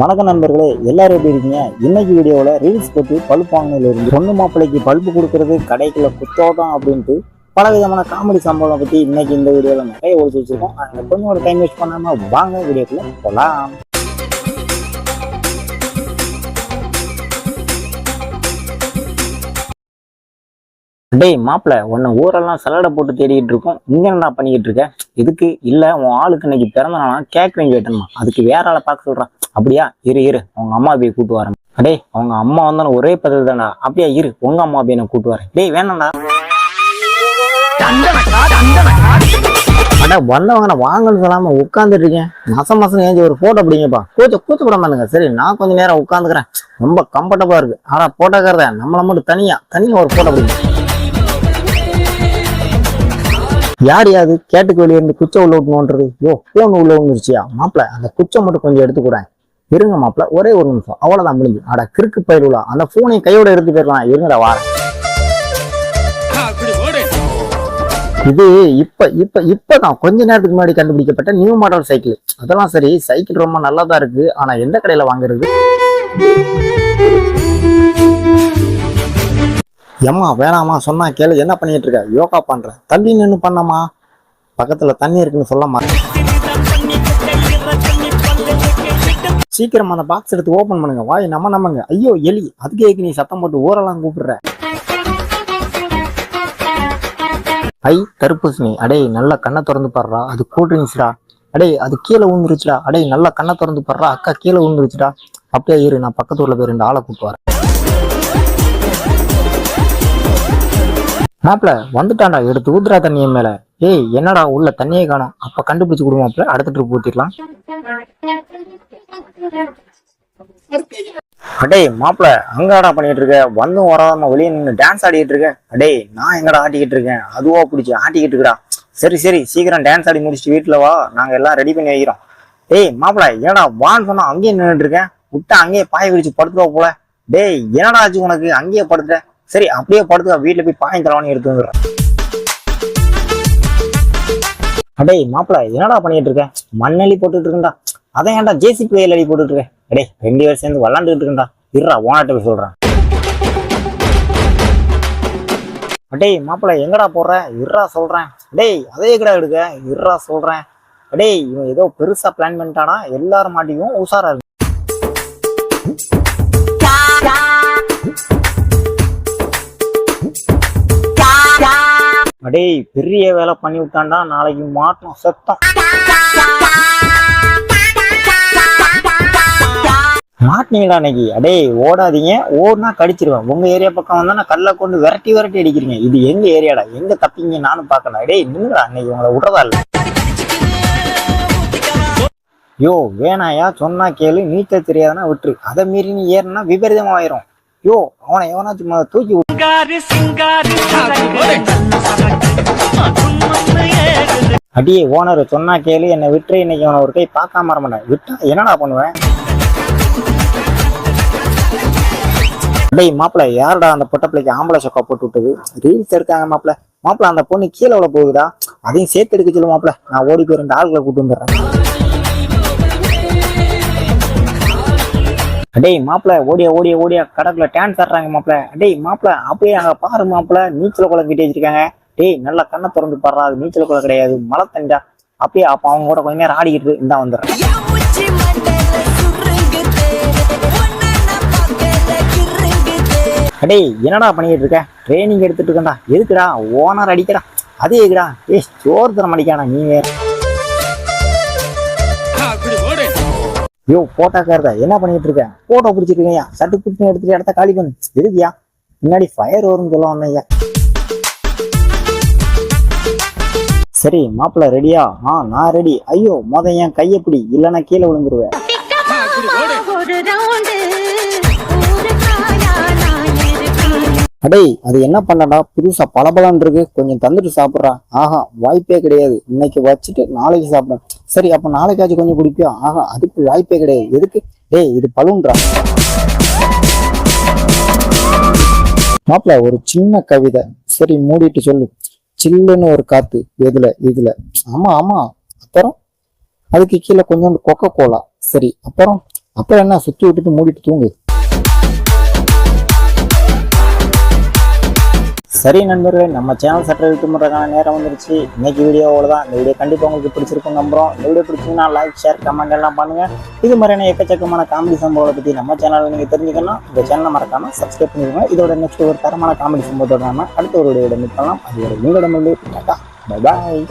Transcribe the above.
வணக்கம் நண்பர்களே, எல்லாரும் எப்படி இருக்கீங்க? இன்னைக்கு வீடியோவில் ரீல்ஸ் போட்டு பல்ப் வாங்கினதுல இருந்து பொண்ணு மாப்பிள்ளைக்கு பல்பு கொடுக்கறது கடைக்குள்ள குத்தோட்டம் அப்படின்ட்டு பல விதமான காமெடி சம்பவங்களை பற்றி இன்னைக்கு இந்த வீடியோவில் நிறைய ஒழிச்சு வச்சிருக்கோம். அதில் கொஞ்சம் ஒரு டைம் வேஸ்ட் பண்ணாம வாங்க வீடியோக்குள்ள போகலாம். டேய் மாப்பிள்ள, உன்னை ஊரெல்லாம் சலடை போட்டு தேடிட்டு இருக்கோம். இங்க என்ன பண்ணிக்கிட்டு இருக்க? இதுக்கு இல்ல, உன் ஆளுக்கு இன்னைக்கு பிறந்த நாளா கேக் வாங்கி வெட்டணுமா? அதுக்கு வேற ஆளை பார்க்க சொல்றான். அப்படியா? இரு அவங்க அம்மா போய் கூட்டு வரேன். டேய், அவங்க அம்மா வந்தாலும் ஒரே பதில் தானா? அப்படியா? இரு உங்க அம்மா போய் நான் கூட்டு வரேன். டேய் வேணாண்டா. அட வந்தவங்க வாங்கன்னு சொல்லாம உட்காந்துட்டு இருக்கேன். மாசம் ஏஞ்சி ஒரு போட்டோ பிடிங்கப்பா. கூச்சப்பட மாட்டேங்க. சரி, நான் கொஞ்சம் நேரம் உட்காந்துக்கிறேன். ரொம்ப கம்ஃபர்டபுளா இருக்கு. ஆனா போட்டோக்காரத நம்மள மட்டும் தனியா ஒரு போட்டோ பிடிங்க. யார் யாது கேட்டுக்கு வெளியே இருந்து குச்சை உள்ள விட்டணுன்றது? போன் உள்ள வந்துருச்சியா? மாப்பிள்ள, அந்த குச்சை மட்டும் கொஞ்சம் எடுத்துக்கூடேன். இருங்க மாப்பிள்ள, ஒரே ஒரு நிமிஷம், அவ்வளவுதான் முடிஞ்சு. அட கிறுக்கு பயிலுலா, அந்த போனை கையோட எடுத்து போயிடலாம். இருங்கடா வாரேன். இது இப்பதான் கொஞ்ச நேரத்துக்கு முன்னாடி கண்டுபிடிக்கப்பட்ட நியூ மாடல் சைக்கிள். அதெல்லாம் சரி, சைக்கிள் ரொம்ப நல்லாதான் இருக்கு. ஆனா எந்த கடையில வாங்குறது? எம்மா வேணாமா, சொன்னா கேளு. என்ன பண்ணிட்டு இருக்க? யோகா பண்றேன். தள்ளி நின்று பண்ணமா? பக்கத்துல தண்ணி இருக்குன்னு சொல்லமா? சீக்கிரம் அந்த பாக்ஸ் எடுத்து ஓபன் பண்ணுங்க. வாய் நம்மங்க. ஐயோ எலி, அதுக்கு நீ சத்தம் போட்டு ஊரெல்லாம் கூப்பிடுற. ஐ தர்பூசணி. அடே நல்லா கண்ணை திறந்து பாடுறா, அது கூல்ட்ரிங்க்ஸ்டா. அடே அது கீழே ஊந்துருச்சுடா. அடே நல்லா கண்ணை திறந்து பாடுறா, அக்கா கீழே ஊந்துருச்சுடா. அப்படியே இரு, நான் பக்கத்து ஊர்ல போய் 2 ஆளை கூப்பிட்டு வரேன். மாப்பிள்ள வந்துட்டான்டா, எடுத்து ஊத்துறா தண்ணிய மேல. ஏய் என்னடா உள்ள தண்ணியே காணும்? அப்ப கண்டுபிடிச்சு கொடுமாப்ல, அடுத்த ட்ரிப் ஊத்திடலாம். அடே மாப்பிள்ள, அங்கடா பண்ணிட்டு இருக்க? வந்தும் வராம வெளியே நின்று டான்ஸ் ஆடிட்டு இருக்க. அடே நான் எங்கடா ஆட்டிக்கிட்டு இருக்கேன்? அதுவா பிடிச்சி ஆட்டிக்கிட்டு இருக்கா. சரி சீக்கிரம் டான்ஸ் ஆடி முடிச்சுட்டு வீட்டுல வா, நாங்க எல்லாம் ரெடி பண்ணி வைக்கிறோம். டேய் மாப்பிள்ள, ஏடா வான்னு சொன்னா அங்கேயே நின்றுட்டு இருக்கேன். விட்டா அங்கேயே பாய விரிச்சு படுத்துவா போல. டேய் என்னடா ஆச்சு உனக்கு? அங்கேயே படுத்துற. சரி அப்படியே படுத்துக்கா, வீட்டுல போய் பாயம் தரவானு எடுத்து வந்துடுறேன். அடே மாப்பிள்ள, என்னடா பண்ணிட்டு இருக்க? மண்ணெளி போட்டுட்டு இருக்கா. அதை ஏன்டா ஜேசிபி வயல் அடி போட்டுட்டு இருக்க? அடே 2 பேர் சேர்ந்து விளாண்டுட்டு இருக்கா. இருடா ஓனாட்ட போய் சொல்றேன். அடே மாப்பிள்ள எங்கடா போடுற? இருடா சொல்றேன். டேய் அதே கடா எடுக்க. இருடா சொல்றேன். அடே இவன் ஏதோ பெருசா பிளான் பண்ணிட்டானா? எல்லாரும் மாட்டியும் உசாரா இருக்கு. அடே பெரிய வேலை பண்ணி விட்டான்டா, நாளைக்கு மாட்டோம் சத்தம். மாட்டினீங்களா அன்னைக்கு? அடே ஓடாதீங்க, ஓடுனா கடிச்சிருவேன். உங்க ஏரியா பக்கம் வந்தா நான் கல்ல கொண்டு விரட்டி அடிக்கிறீங்க. இது எங்க ஏரியாடா? எங்க தப்பிங்க? நானும் பாக்கணும். அடே நின்னுடா, அன்னைக்கு உங்களை விடுறதா இல்ல. யோ வேணாயா, சொன்னா கேளு. நீச்சல் தெரியாதுன்னா விட்டுரு. அதை மீறி நீ ஏறினா விபரீதம் ஆயிரும். யோ அவனை எவனாச்சும் தூக்கி விட்டு. அடியே ஓனர், சொன்னா கேளு, என்னை விட்டுரு. இன்னைக்கு அவனை ஒரு கை பார்க்காம வர மாட்டேன். விட்டா என்னடா பண்ணுவேன்? டேய் மாப்பிள்ள, யாருடா அந்த பொட்ட பிள்ளைக்கு ஆம்பளை சொக்கா போட்டு விட்டது? ரீல்ஸ் எடுக்காங்க மாப்பிள்ள. அந்த பொண்ணு கீழே உள்ள போகுதா? அதையும் சேர்த்து எடுக்க சொல்லு மாப்பிள்ள. நான் ஓடி போய் 2 ஆளுகளை கூட்டு வந்துடுறேன். டேய் மாப்பிள்ள, ஓடியா கடக்குள்ள டான்ஸ் ஆடுறாங்க மாப்பிள்ள. டேய் மாப்பிள்ள, அப்படியே அங்க பாரு மாப்பிள்ள, நீச்சல் குளம் கிட்டே வச்சிருக்காங்க. டேய் நல்லா கண்ணை திறந்து பாடுறா, அது நீச்சல் குளம் கிடையாது, மழை தண்டா. அப்படியே அப்ப அவங்க கூட கொஞ்ச நேரம் ஆடிக்கிட்டு இந்தா வந்துடுறேன். டேய் என்னடா பண்ணிக்கிட்டு இருக்க? ட்ரைனிங் எடுத்துட்டு இருக்கா. எதுக்குடா? ஓனர் அடிக்கடா. அதே எதுக்குடா? சோறு தரம் அடிக்கானா நீ வேற? யோ போட்டோக்காரத, என்ன பண்ணிட்டு இருக்க? போட்டோ பிடிச்சிருக்கீங்க. சட்டு பிடிச்சி எடுத்துட்டு இடத்த காலி பண்ணு. எதுக்கியா? முன்னாடி ஃபயர் வரும்னு சொல்லுவாங்க ஐயா. சரி மாப்பிள்ள ரெடியா? நான் ரெடி. ஐயோ என் கையை பிடி, இல்லைன்னா கீழே விழுந்துருவேன். அடே அது என்ன பண்ணடா? புதுசா பலபலன்னு இருக்கு, கொஞ்சம் தந்துட்டு சாப்பிட்றா. ஆஹா வாய்ப்பே கிடையாது. இன்னைக்கு வச்சுட்டு நாளைக்கு சாப்பிட. சரி அப்ப நாளைக்காச்சும் கொஞ்சம் குடிப்பியா? ஆஹா அதுக்கு வாய்ப்பே கிடையாது. எதுக்கு? டேய் இது பலூன்றா. மாப்பிள்ள ஒரு சின்ன கவிதை. சரி மூடிட்டு சொல்லு. சில்லுன்னு ஒரு காத்து. இதுல ஆமா. அப்புறம் அதுக்கு கீழே கொஞ்சோண்டு கொக்கோ கோலா. சரி அப்புறம் அப்புறம் என்ன, சுத்தி விட்டுட்டு மூடிட்டு தூங்கு. சரி நண்பர்களே, நம்ம சேனல் சற்று விட்டு முறைக்கான நேரம் வந்துருச்சு. இன்னைக்கு வீடியோவோட தான். இந்த வீடியோ கண்டிப்பாக உங்களுக்கு பிடிச்சிருக்கும் நம்புறோம். இந்த வீடியோ பிடிச்சிங்கன்னா லைக், ஷேர், கமெண்ட் எல்லாம் பண்ணுங்க. இது மாதிரியான எக்கச்சக்கமான காமெடி சம்பவங்களை பற்றி நம்ம சேனலில் நீங்கள் தெரிஞ்சுக்கணும். இந்த சேனலை மறக்காம சப்ஸ்கிரைப் பண்ணிக்கோங்க. இதோட நெக்ஸ்ட் ஒரு தரமான காமெடி சம்பவத்தோட நம்ம அடுத்த ஒரு வீடியோட மீட் பண்ணலாம். அது ஒரு உங்களிடமிருந்து டாடா, பை பாய்.